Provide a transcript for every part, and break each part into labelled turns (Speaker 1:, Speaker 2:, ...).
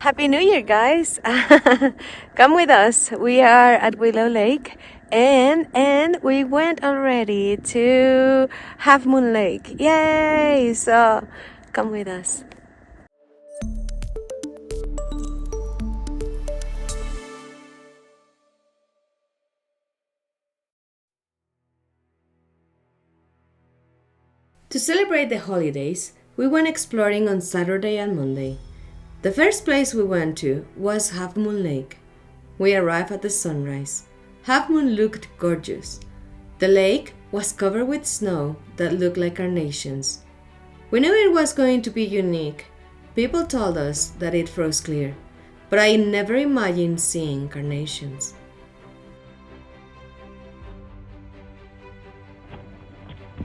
Speaker 1: Happy New Year, guys! Come with us. We are at Willow Lake, and we went already to Half Moon Lake. Yay! So come with us.
Speaker 2: To celebrate the holidays, we went exploring on Saturday and Monday. The first place we went to was Half Moon Lake. We arrived at the sunrise. Half Moon looked gorgeous. The lake was covered with snow that looked like carnations. We knew it was going to be unique. People told us that it froze clear, but I never imagined seeing carnations.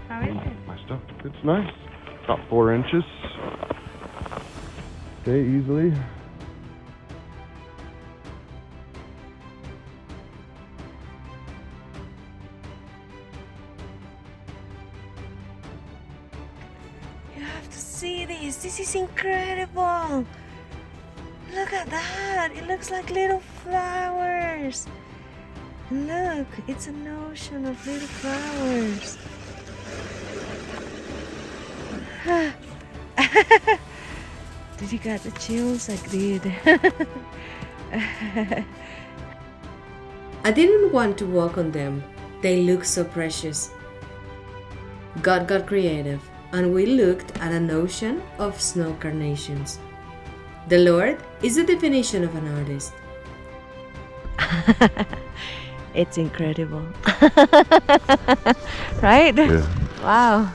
Speaker 1: How is it?
Speaker 3: My stuff, it's nice. About 4 inches. Okay, easily.
Speaker 1: You have to see this. This is incredible. Look at that. It looks like little flowers. And look, it's an ocean of little flowers. Did you get the chills? I did.
Speaker 2: I didn't want to walk on them. They looked so precious. God got creative, and we looked at an ocean of snow carnations. The Lord is the definition of an artist.
Speaker 1: It's incredible. Right?
Speaker 3: Yeah.
Speaker 1: Wow.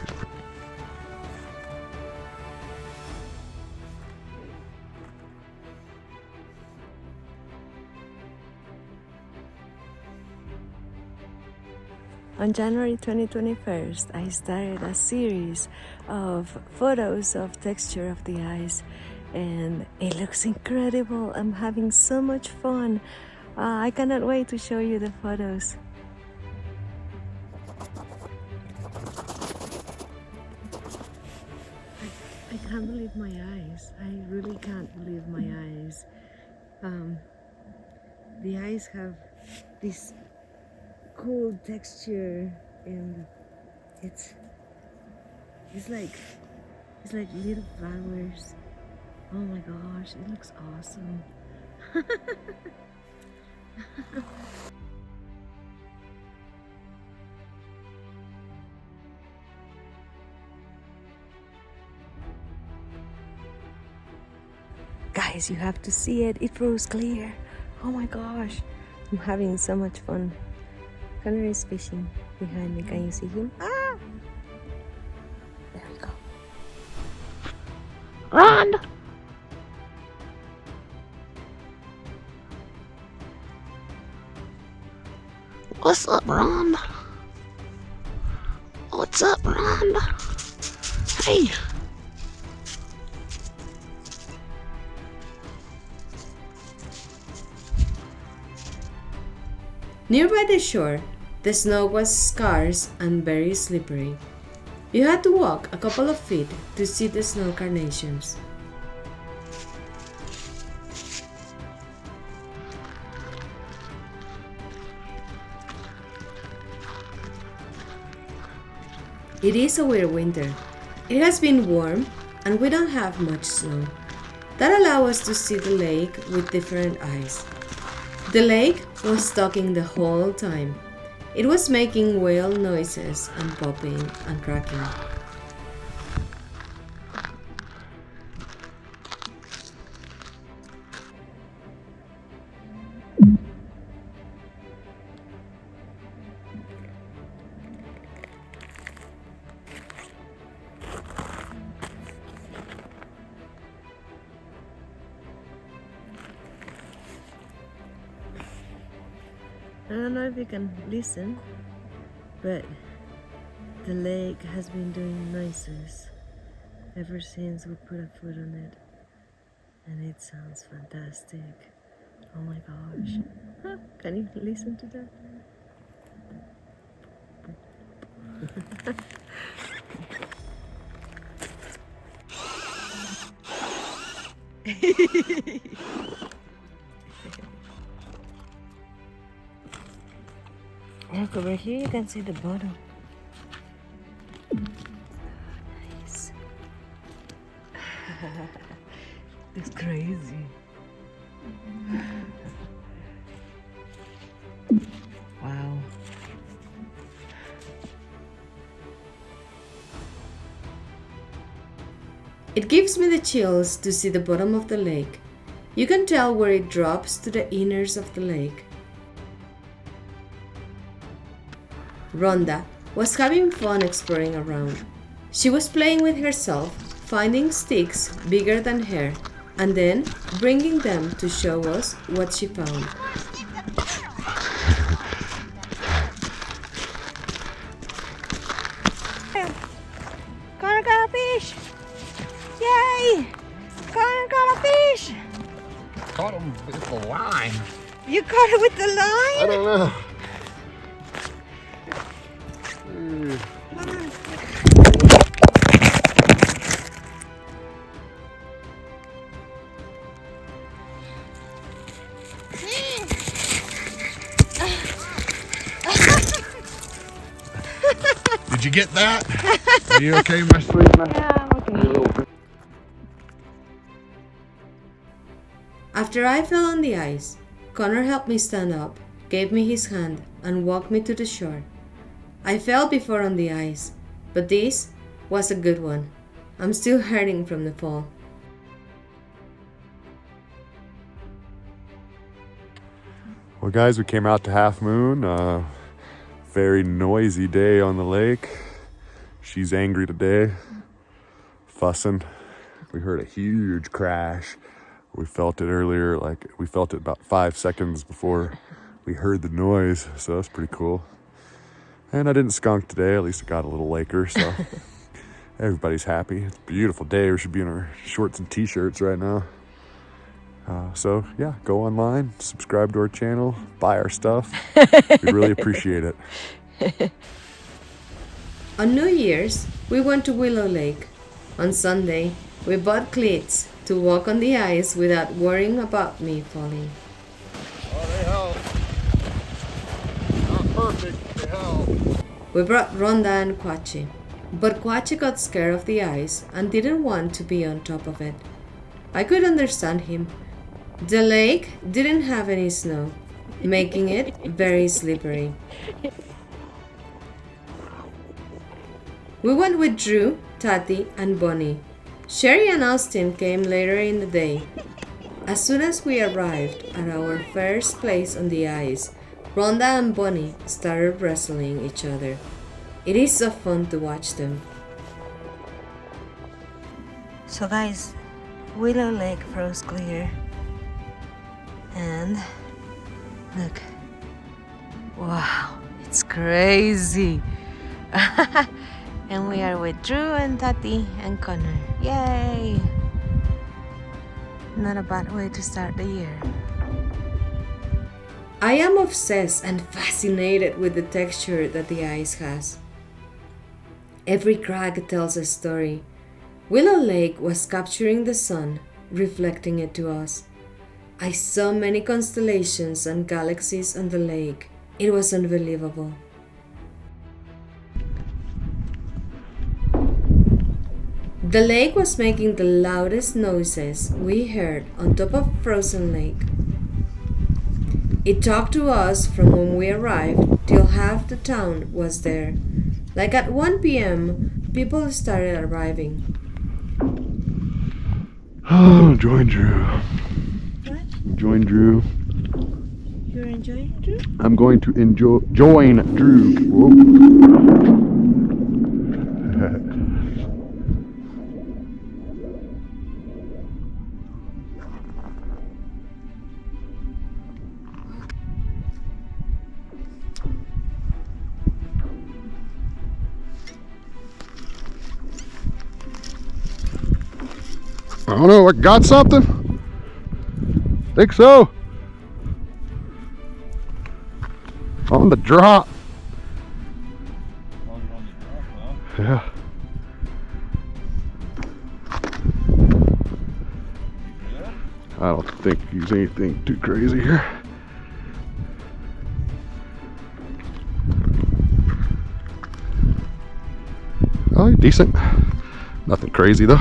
Speaker 1: On January 2021, I started a series of photos of texture of the ice, and it looks incredible. I'm having so much fun. I cannot wait to show you the photos. I can't believe my eyes. I really can't believe my eyes. The eyes have this cool texture, and it's like little flowers. Oh my gosh, it looks awesome. Guys, you have to see it. It froze clear. Oh my gosh, I'm having so much fun. Connor is fishing behind me. Can you see him? Ah! There we go. Run!
Speaker 4: What's up, Ron? What's up, Ron? Hey.
Speaker 2: Nearby the shore, the snow was scarce and very slippery. You had to walk a couple of feet to see the snow carnations. It is a weird winter. It has been warm and we don't have much snow. That allows us to see the lake with different eyes. The lake was talking the whole time. It was making whale noises and popping and cracking.
Speaker 1: I don't know if you can listen, but the lake has been doing noises ever since we put a foot on it, and it sounds fantastic. Oh my gosh. Huh, can you listen to that? Look over here, you can see the bottom. Nice. It's crazy. Wow.
Speaker 2: It gives me the chills to see the bottom of the lake. You can tell where it drops to the inners of the lake. Rhonda was having fun exploring around. She was playing with herself, finding sticks bigger than her, and then bringing them to show us what she found.
Speaker 1: Connor got a fish! Yay! Connor got a fish!
Speaker 5: Caught him with the line.
Speaker 1: You caught it with the
Speaker 3: I
Speaker 1: line?
Speaker 3: don't know.
Speaker 5: Did you get that? Are you okay, my sweet man?
Speaker 1: Yeah, okay.
Speaker 2: After I fell on the ice, Connor helped me stand up, gave me his hand, and walked me to the shore. I fell before on the ice, but this was a good one. I'm still hurting from the fall.
Speaker 3: Well, guys, we came out to Half Moon. Very noisy day on the lake. She's angry today, fussing. We heard a huge crash. We felt it earlier, we felt it about 5 seconds before we heard the noise, so that's pretty cool. And I didn't skunk today, at least I got a little laker, so everybody's happy. It's a beautiful day. We should be in our shorts and t-shirts right now. So yeah, go online, subscribe to our channel, buy our stuff. We'd really appreciate it.
Speaker 2: On New Year's, we went to Willow Lake. On Sunday, we bought cleats to walk on the ice without worrying about me falling.
Speaker 5: Oh, they help. Not perfect, they help.
Speaker 2: We brought Rhonda and Quachi, but Quachi got scared of the ice and didn't want to be on top of it. I could understand him. The lake didn't have any snow, making it very slippery. We went with Drew, Tati, and Bonnie. Sherry and Austin came later in the day. As soon as we arrived at our first place on the ice, Rhonda and Bonnie started wrestling each other. It is so fun to watch them.
Speaker 1: So guys, Willow Lake froze clear. And look. Wow, it's crazy. And we are with Drew and Tati and Connor. Yay! Not a bad way to start the year.
Speaker 2: I am obsessed and fascinated with the texture that the ice has. Every crack tells a story. Willow Lake was capturing the sun, reflecting it to us. I saw many constellations and galaxies on the lake. It was unbelievable. The lake was making the loudest noises we heard on top of frozen lake. It talked to us from when we arrived till half the town was there. Like at 1 p.m., people started arriving.
Speaker 3: Oh, join Drew.
Speaker 1: What?
Speaker 3: Join Drew.
Speaker 1: You're enjoying it, Drew?
Speaker 3: I'm going to join Drew. Whoa. I don't know, I got something? Think so. On the drop. Yeah. I don't think he's anything too crazy here. Oh, you're decent. Nothing crazy though.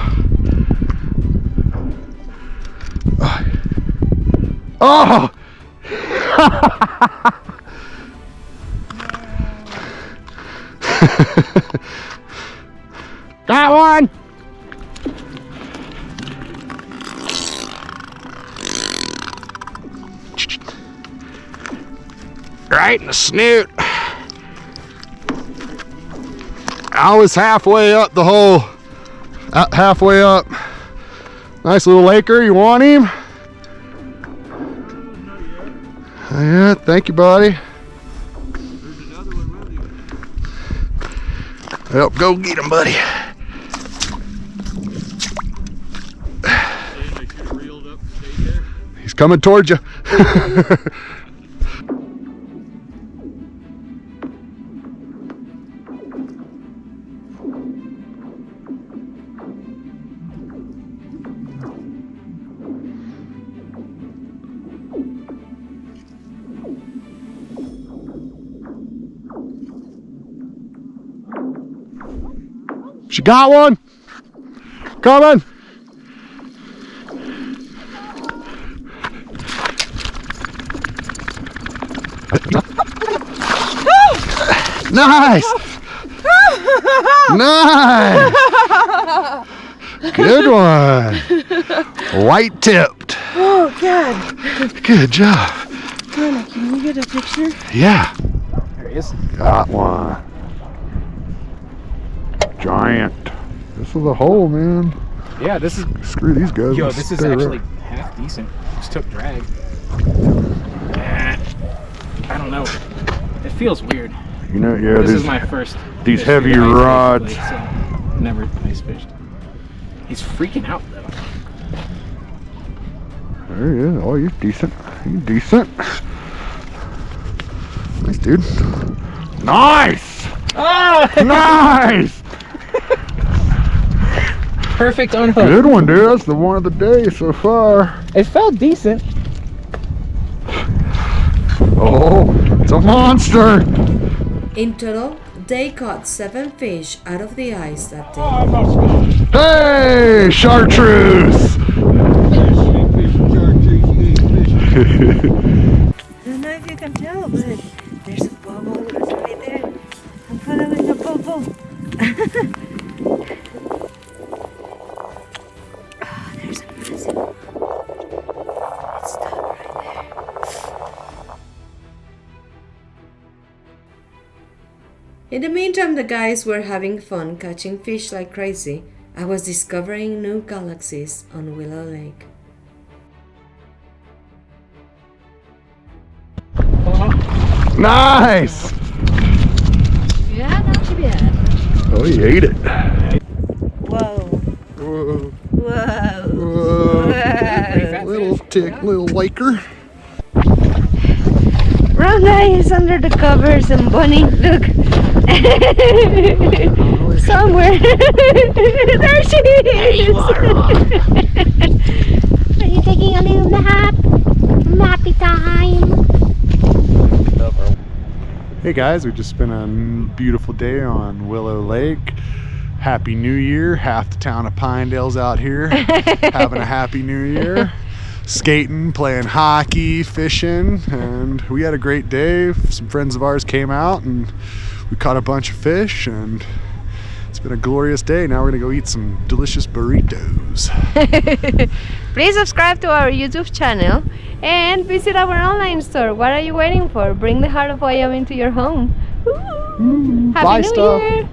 Speaker 3: Oh! Got one! Right in the snoot. I was halfway up the hole. Halfway up. Nice little laker. You want him? Yeah, thank you, buddy. Well, go get him, buddy. He's coming towards you. She got one. Coming. Nice. Nice. Good one. White tipped.
Speaker 1: Oh, God.
Speaker 3: Good job.
Speaker 1: Donna, can you get a picture?
Speaker 3: Yeah.
Speaker 5: There he is.
Speaker 3: Got one. Giant. This is a hole, man.
Speaker 5: Yeah, this is.
Speaker 3: Screw these guys.
Speaker 5: Yo,
Speaker 3: Let's
Speaker 5: this is
Speaker 3: stay
Speaker 5: actually
Speaker 3: right.
Speaker 5: half decent. Just took drag. I don't know. It feels weird.
Speaker 3: You know, yeah.
Speaker 5: This
Speaker 3: these,
Speaker 5: is my first.
Speaker 3: these
Speaker 5: fish
Speaker 3: heavy
Speaker 5: with ice,
Speaker 3: rods.
Speaker 5: basically, so never ice fished. He's freaking out though.
Speaker 3: There he is. Oh, you're decent. You're decent. Nice, dude. Nice.
Speaker 5: Oh!
Speaker 3: Nice.
Speaker 5: Perfect on hook.
Speaker 3: Good one, dude. That's the one of the day so far.
Speaker 5: It felt decent.
Speaker 3: Oh, it's a monster.
Speaker 2: In total, they caught 7 fish out of the ice that day.
Speaker 3: Hey, chartreuse.
Speaker 1: I don't know if you can tell, but there's a bubble right there. I'm following a bubble. Oh, there's a massive. Let's stop right there.
Speaker 2: In the meantime, the guys were having fun catching fish like crazy. I was discovering new galaxies on Willow Lake.
Speaker 3: Nice.
Speaker 1: Yeah, not too bad.
Speaker 3: Oh, he ate it.
Speaker 1: Whoa.
Speaker 3: Whoa.
Speaker 1: Whoa.
Speaker 3: Whoa. Little tick, little liker.
Speaker 1: Rhonda is under the covers and Bunny, look. Somewhere. There she is.
Speaker 4: Are you taking a little nap? Nappy time.
Speaker 3: Hey guys, we just spent a beautiful day on Willow Lake. Happy New Year. Half the town of Pinedale's out here having a happy New Year. Skating, playing hockey, fishing, and we had a great day. Some friends of ours came out and we caught a bunch of fish, and it's been a glorious day. Now we're gonna go eat some delicious burritos.
Speaker 1: Please subscribe to our YouTube channel and visit our online store. What are you waiting for? Bring the heart of Wyoming to your home. Woo! Happy
Speaker 3: Bye,
Speaker 1: New
Speaker 3: stuff.
Speaker 1: Year!